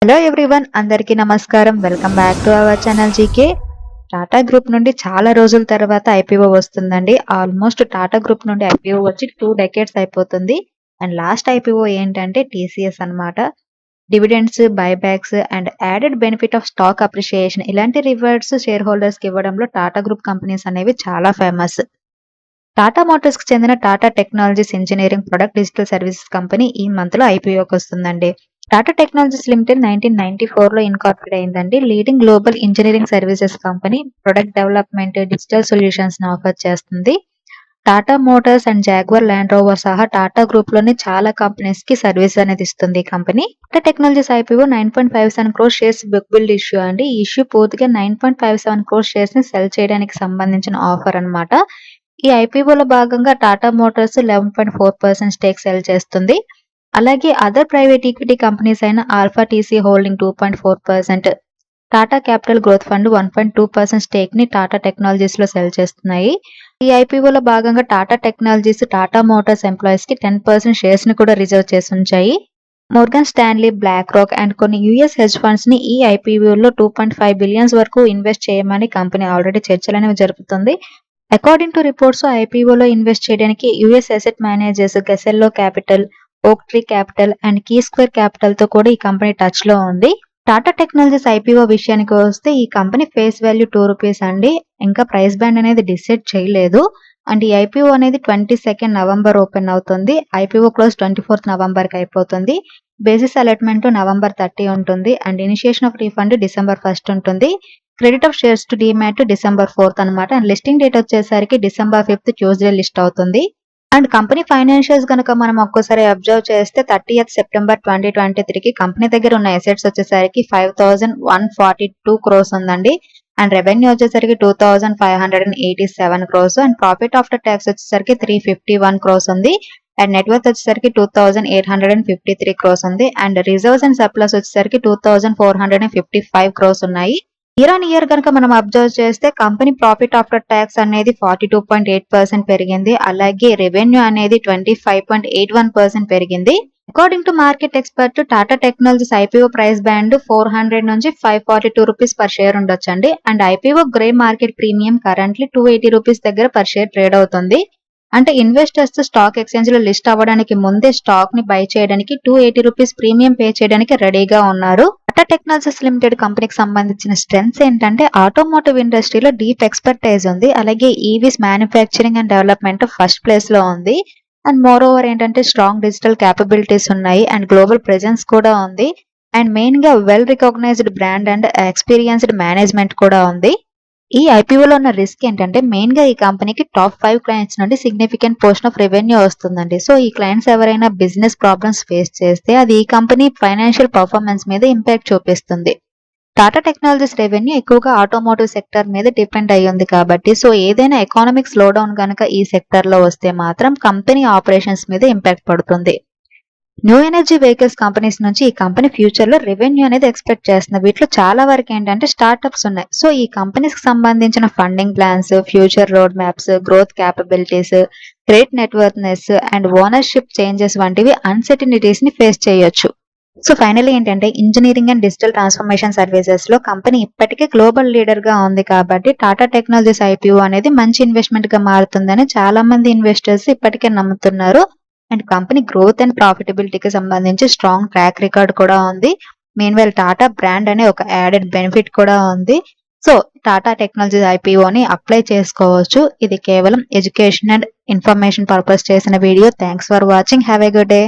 Hello everyone, అందరికీ నమస్కారం. Welcome back to our channel GK. Tata group నుండి చాలా రోజుల తర్వాత ఐపీఓ వస్తుందండి. ఆల్మోస్ట్ టాటా గ్రూప్ నుండి ఐపీఓ వచ్చి 2 డెకేడ్స్ అయిపోతుంది. అండ్ లాస్ట్ ఐపీఓ ఏంటంటే టీసీఎస్ అన్నమాట. Dividends, buybacks and added benefit of stock appreciation ఇలాంటి రివార్డ్స్ షేర్ హోల్డర్స్ కి ఇవ్వడంలో టాటా గ్రూప్ కంపెనీస్ అనేవి చాలా ఫేమస్. టాటా మోటార్స్ కి చెందిన Tata technologies engineering product digital services company ఈ మంత్ లో ఐపీఓకి వస్తుందండి. టాటా టెక్నాలజీస్ లిమిటెడ్ 1994 లో ఇన్కార్పొరేట్ అయిందండి. Leading global engineering services company product development, digital solutions ని ఆఫర్ చేస్తుంది. Tata Motors and Jaguar land rover సహా టాటా గ్రూప్ లోని చాలా కంపెనీస్ కి సర్వీస్ అనేది ఇస్తుంది ఈ company. Tata technologies IPO 9.57 crore shares book build issue అండి. ఈ ఇష్యూ పూర్తిగా 9.57 crore షేర్స్ ని సెల్ చేయడానికి సంబంధించిన ఆఫర్ అన్నమాట. ఈ ఐపీఓలో భాగంగా టాటా మోటార్స్ 11.4% స్టేక్ సెల్ చేస్తుంది. అలాగే అదర్ ప్రైవేట్ ఈక్విటీ కంపెనీస్ అయిన alpha TC holding 2.4%, Tata Capital Growth Fund 1.2% stake ని టాటా టెక్నాలజీస్ లో సెల్ చేస్తున్నాయి. ఈ ఐపీఓలో భాగంగా Tata Technologies Tata Motors employees కి 10% షేర్స్ ని కూడా రిజర్వ్ చేసి ఉంచాయి. Morgan Stanley, BlackRock and కొన్ని యూఎస్ హెడ్జ్ ఫండ్స్ ని ఈ ఐపీఓలో 2.5 బిలియన్స్ వరకు ఇన్వెస్ట్ చేయమని కంపెనీ ఆల్రెడీ చర్చలు జరుపుతుంది. అకార్డింగ్ టు రిపోర్ట్స్, ఐపీఓలో ఇన్వెస్ట్ చేయడానికి యుఎస్ అసెట్ మేనేజర్స్ గెసెల్లో capital, oak tree capital and key square capital తో కూడా ఈ కంపెనీ టచ్ లో ఉంది. టాటా టెక్నాలజీస్ ఐపీఓ విషయానికి వస్తే ఈ కంపెనీ ఫేస్ వాల్యూ ₹2 అండి. ఇంకా ప్రైస్ బ్యాండ్ అనేది డిసైడ్ చేయలేదు. అండ్ ఈ ఐపీఓ అనేది 22 నవంబర్ ఓపెన్ అవుతుంది. ఐపీఓ క్లోజ్ 24 నవంబర్ కి అయిపోతుంది. బేసిస్ అలాట్మెంట్ నవంబర్ 30 ఉంటుంది. And initiation of refund December 1 ఉంటుంది. Credit of shares to demat December 4 అనమాట. అండ్ లిస్టింగ్ డేట్ వచ్చేసరికి డిసెంబర్ 5 ట్యూస్డే లిస్ట్ అవుతుంది. అండ్ కంపెనీ ఫైనాన్షియల్స్ గనక మనం ఒక్కసారి అబ్జర్వ్ చేస్తే 30th సెప్టెంబర్ 2023కి కంపెనీ దగ్గర ఉన్న అసెట్స్ వచ్చేసరికి 5,142 crores ఉందండి. అండ్ రెవెన్యూ వచ్చేసరికి 2,587 crores and profit after tax వచ్చేసరికి 351 crores ఉంది. అండ్ నెట్వర్త్ వచ్చేసరికి 2,853 crores ఉంది. అండ్ రిజర్వ్స్ అండ్ సర్ప్లస్ వచ్చేసరికి 2,455 crores ఉన్నాయి. ఇయర్ ఆన్ ఇయర్ కనుక మనం అబ్జర్వ్ చేస్తే కంపెనీ ప్రాఫిట్ ఆఫ్టర్ ట్యాక్స్ అనేది 42.8% పెరిగింది. అలాగే రెవెన్యూ అనేది 25.81% పెరిగింది. According to market expert, Tata technologies IPO price band 400 నుంచి 542 రూపీస్ పర్ షేర్ ఉండొచ్చండి. And IPO grey market premium currently 280 rupees దగ్గర పర్ షేర్ ట్రేడ్ అవుతుంది. అంటే ఇన్వెస్టర్స్ స్టాక్ ఎక్స్చేంజ్ లో లిస్ట్ అవ్వడానికి ముందే స్టాక్ ని బై చేయడానికి 280 రూపీస్ ప్రీమియం పే చేయడానికి రెడీగా ఉన్నారు. టాటా టెక్నాలజీస్ లిమిటెడ్ కంపెనీకి సంబంధించిన స్ట్రెంగ్స్ ఏంటంటే ఆటోమోటివ్ ఇండస్ట్రీలో డీప్ ఎక్స్పర్టైజ్ ఉంది. అలాగే EVs manufacturing and development first place లో ఉంది. అండ్ మోర్ ఓవర్ ఏంటంటే స్ట్రాంగ్ డిజిటల్ క్యాపబిలిటీస్ ఉన్నాయి. అండ్ గ్లోబల్ ప్రెజెన్స్ కూడా ఉంది. అండ్ మెయిన్ గా well recognized brand and experienced management కూడా ఉంది. ఈ ఐపీఓలో ఉన్న రిస్క్ ఏంటంటే మెయిన్ గా ఈ కంపెనీకి టాప్ 5 క్లయింట్స్ నుండి సిగ్నిఫికెంట్ పోర్షన్ ఆఫ్ రెవెన్యూ వస్తుందండి. సో ఈ క్లయింట్స్ ఎవరైనా బిజినెస్ ప్రాబ్లమ్స్ ఫేస్ చేస్తే అది ఈ కంపెనీ ఫైనాన్షియల్ పర్ఫార్మెన్స్ మీద ఇంపాక్ట్ చూపిస్తుంది. టాటా టెక్నాలజీస్ రెవెన్యూ ఎక్కువగా ఆటోమోటివ్ సెక్టర్ మీద డిపెండ్ అయ్యింది కాబట్టి సో ఏదైనా ఎకానమిక్ స్లో డౌన్ కనుక ఈ సెక్టర్ లో వస్తే మాత్రం కంపెనీ ఆపరేషన్స్ మీద ఇంపాక్ట్ పడుతుంది. న్యూ ఎనర్జీ వెహికల్స్ కంపెనీస్ నుంచి ఈ కంపెనీ ఫ్యూచర్ లో రెవెన్యూ అనేది ఎక్స్పెక్ట్ చేస్తుంది. వీటిలో చాలా వరకు ఏంటంటే స్టార్ట్అప్స్ ఉన్నాయి. సో ఈ కంపెనీస్ కి సంబంధించిన funding plans, future road maps, growth capabilities, great networkness and ownership changes వంటివి అన్సర్టినిటీస్ ని ఫేస్ చేయొచ్చు. సో ఫైనల్లీ ఏంటంటే engineering and digital transformation services లో కంపెనీ ఇప్పటికే గ్లోబల్ లీడర్ గా ఉంది కాబట్టి టాటా టెక్నాలజీస్ ఐపీఓ అనేది మంచి ఇన్వెస్ట్మెంట్ గా మారుతుందని చాలా మంది ఇన్వెస్టర్స్ ఇప్పటికే నమ్ముతున్నారు. అండ్ కంపెనీ గ్రోత్ అండ్ ప్రాఫిటబిలిటీకి సంబంధించి స్ట్రాంగ్ ట్రాక్ రికార్డ్ కూడా ఉంది. మీన్వైల్ టాటా బ్రాండ్ అనే ఒక యాడెడ్ బెనిఫిట్ కూడా ఉంది. సో టాటా టెక్నాలజీస్ ఐపీఓని అప్లై చేసుకోవచ్చు. ఇది కేవలం ఎడ్యుకేషన్ అండ్ ఇన్ఫర్మేషన్ పర్పస్ చేసిన video. Thanks for watching. Have a good day.